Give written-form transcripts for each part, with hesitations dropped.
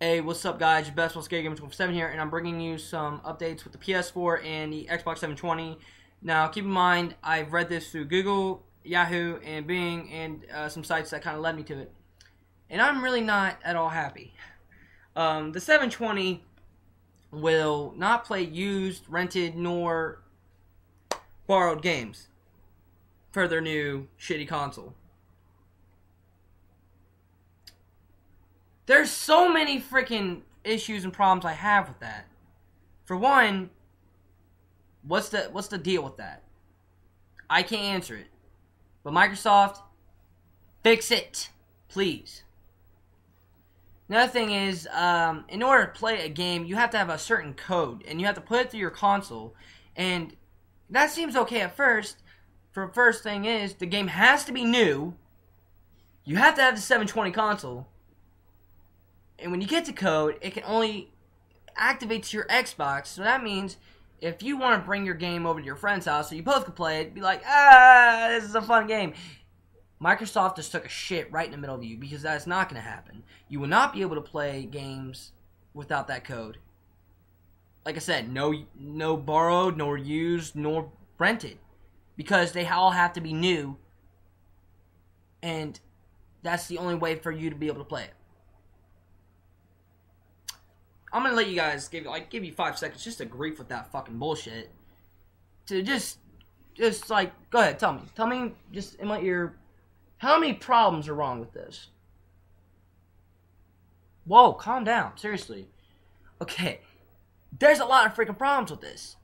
Hey, what's up, guys? Your best Scary Gamer 7 here, and I'm bringing you some updates with the PS4 and the Xbox 720. Now, keep in mind, I've read this through Google, Yahoo, and Bing, and some sites that kind of led me to it. And I'm really not at all happy. The 720 will not play used, rented, nor borrowed games for their new shitty console. There's so many freaking issues and problems I have with that. For one, what's the deal with that? I can't answer it. But Microsoft, fix it, please. Another thing is, in order to play a game, you have to have a certain code, and you have to put it through your console. And that seems okay at first. For the first thing is, the game has to be new. You have to have the 720 console. And when you get the code, it can only activate to your Xbox. So that means if you want to bring your game over to your friend's house so you both can play it, be like, this is a fun game. Microsoft just took a shit right in the middle of you, because that's not going to happen. You will not be able to play games without that code. Like I said, no borrowed, nor used, nor rented. Because they all have to be new. And that's the only way for you to be able to play it. I'm gonna let you guys give you 5 seconds just to grief with that fucking bullshit. To just like, go ahead, tell me just in my ear, how many problems are wrong with this? Whoa, calm down, seriously. Okay, there's a lot of freaking problems with this.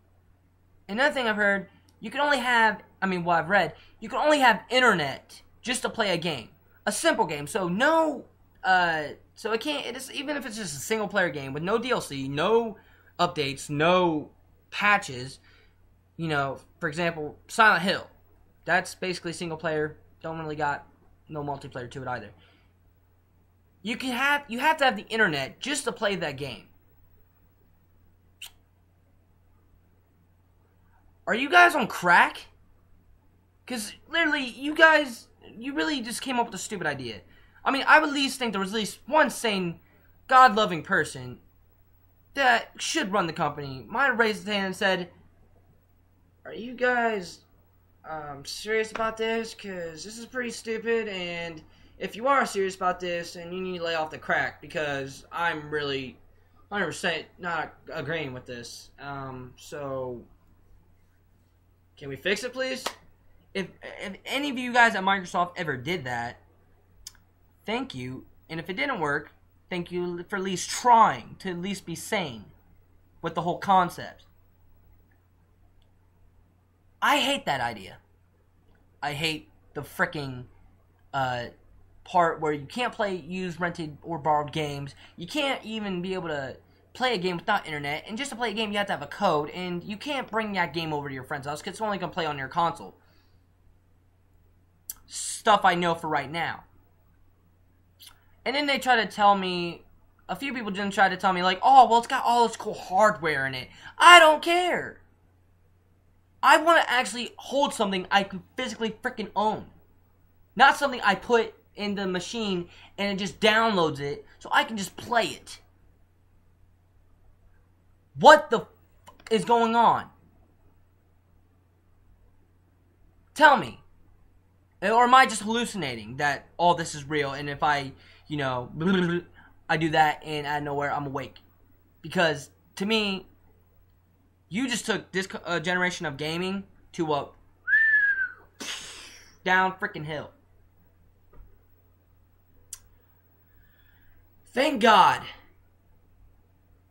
Another thing I've heard, you can only have, what I've read, you can only have internet just to play a game, a simple game. So no. So it can't, even if it's just a single player game with no DLC, no updates, no patches, for example, Silent Hill. That's basically single player, don't really got no multiplayer to it either. You have to have the internet just to play that game. Are you guys on crack? Because literally, you really just came up with a stupid idea. I would at least think there was at least one sane, God-loving person that should run the company. Might have raised his hand and said, are you guys serious about this? Because this is pretty stupid, and if you are serious about this, then you need to lay off the crack, because I'm really 100% not agreeing with this. So, can we fix it, please? If any of you guys at Microsoft ever did that, thank you, and if it didn't work, thank you for at least trying to at least be sane with the whole concept. I hate that idea. I hate the fricking part where you can't play used, rented, or borrowed games. You can't even be able to play a game without internet, and just to play a game you have to have a code, and you can't bring that game over to your friend's house because it's only going to play on your console. Stuff I know for right now. And then they try to tell me, a few people didn't try to tell me, like, oh, well, it's got all this cool hardware in it. I don't care. I want to actually hold something I can physically freaking own. Not something I put in the machine and it just downloads it so I can just play it. What the f is going on? Tell me. Or am I just hallucinating that all this is real, and if I I do that and out of nowhere I'm awake? Because to me, you just took this generation of gaming to a down freaking hill. Thank God.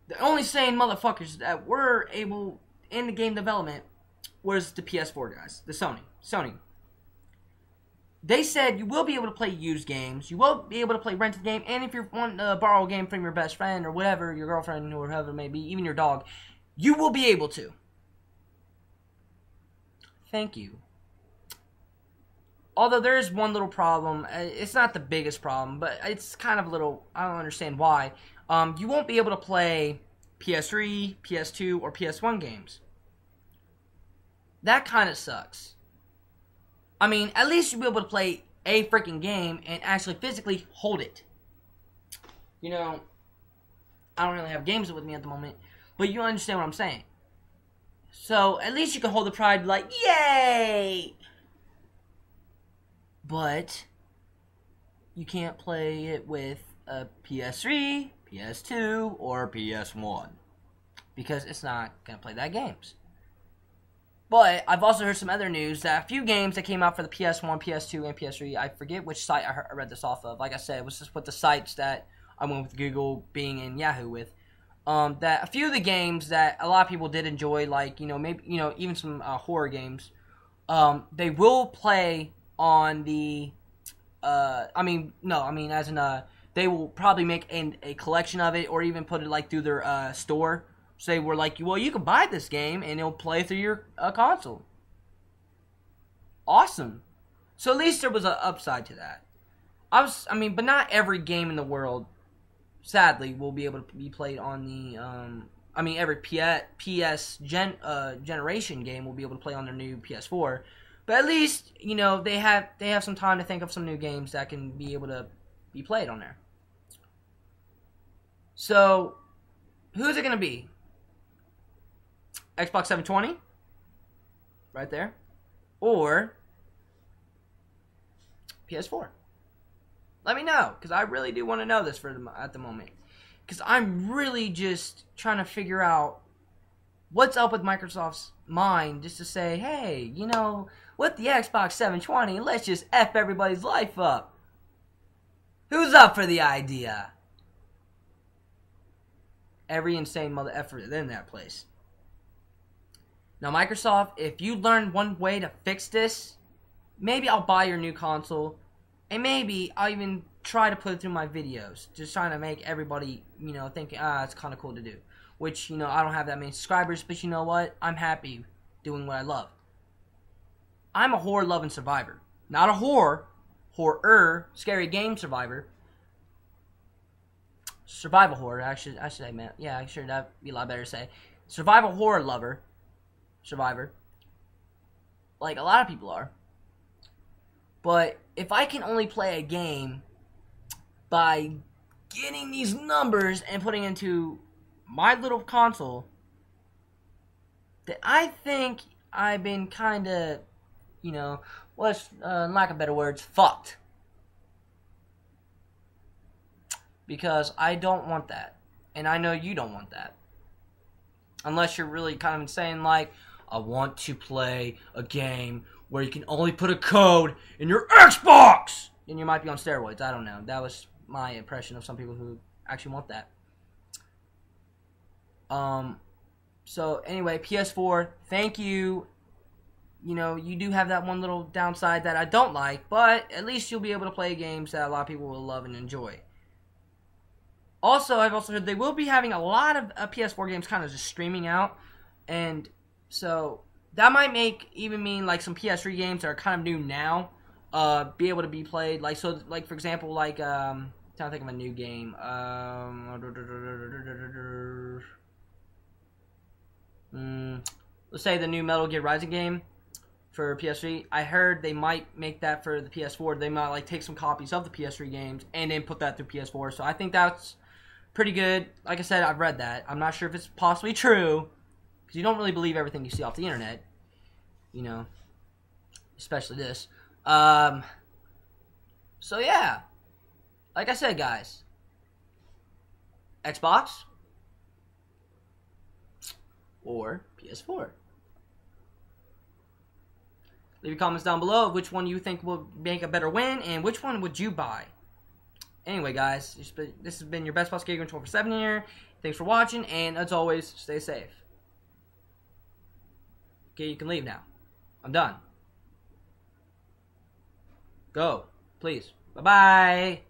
The only sane motherfuckers that were able in the game development was the PS4 guys, the Sony. They said you will be able to play used games, you will be able to play rented game, and if you want to borrow a game from your best friend or whatever, your girlfriend or whoever it may be, even your dog, you will be able to. Thank you. Although there is one little problem, it's not the biggest problem, but it's kind of a little, I don't understand why. You won't be able to play PS3, PS2, or PS1 games. That kind of sucks. At least you'll be able to play a freaking game and actually physically hold it. I don't really have games with me at the moment. But you understand what I'm saying. So, at least you can hold the pride like, yay! But, you can't play it with a PS3, PS2, or PS1. Because it's not going to play that games. But I've also heard some other news that a few games that came out for the PS1, PS2, and PS3, I forget which site I read this off of. Like I said, it was just with the sites that I went with Google, Bing, and Yahoo with. That a few of the games that a lot of people did enjoy, like, maybe, even some horror games, they will play on the, they will probably make a collection of it or even put it, like, through their store. So they were like, well, you can buy this game and it'll play through your console. Awesome. So at least there was an upside to that. But not every game in the world, sadly, will be able to be played on the, every PS generation game will be able to play on their new PS4. But at least, they have some time to think of some new games that can be able to be played on there. So, who's it going to be? Xbox 720? Right there. Or PS4? Let me know, because I really do want to know this at the moment. Because I'm really just trying to figure out what's up with Microsoft's mind, just to say, hey, with the Xbox 720, let's just F everybody's life up. Who's up for the idea? Every insane mother effer in that place. Now, Microsoft, if you learn one way to fix this, maybe I'll buy your new console. And maybe I'll even try to put it through my videos. Just trying to make everybody, think, it's kind of cool to do. Which, I don't have that many subscribers, but you know what? I'm happy doing what I love. I'm a horror-loving survivor. Not a horror, scary game survivor. Survival horror, actually, I should admit. Yeah, I'm sure that'd be a lot better to say. Survival horror survivor. Like a lot of people are. But if I can only play a game by getting these numbers and putting into my little console, then I think I've been kind of, lack of better words, fucked. Because I don't want that. And I know you don't want that. Unless you're really kind of insane, like, I want to play a game where you can only put a code in your Xbox! And you might be on steroids, I don't know. That was my impression of some people who actually want that. So, anyway, PS4, thank you. You do have that one little downside that I don't like, but at least you'll be able to play games that a lot of people will love and enjoy. Also, I've also heard they will be having a lot of PS4 games kind of just streaming out, and so that might mean like some PS3 games that are kind of new now, be able to be played. Like, so, like, for example, like, trying to think of a new game. Let's say the new Metal Gear Rising game for PS3. I heard they might make that for the PS4. They might, like, take some copies of the PS3 games and then put that through PS4. So I think that's pretty good. Like I said, I've read that. I'm not sure if it's possibly true, because you don't really believe everything you see off the internet. Especially this. So yeah. Like I said, guys. Xbox or PS4. Leave your comments down below of which one you think will make a better win and which one would you buy. Anyway, guys, this has been your Best Boss Gamer 24/7 here. Thanks for watching, and as always, stay safe. Okay, you can leave now. I'm done. Go, please. Bye-bye.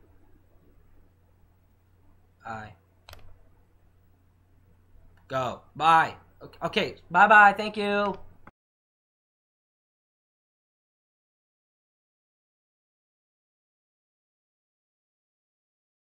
Bye. Go. Bye. Okay, bye-bye. Thank you.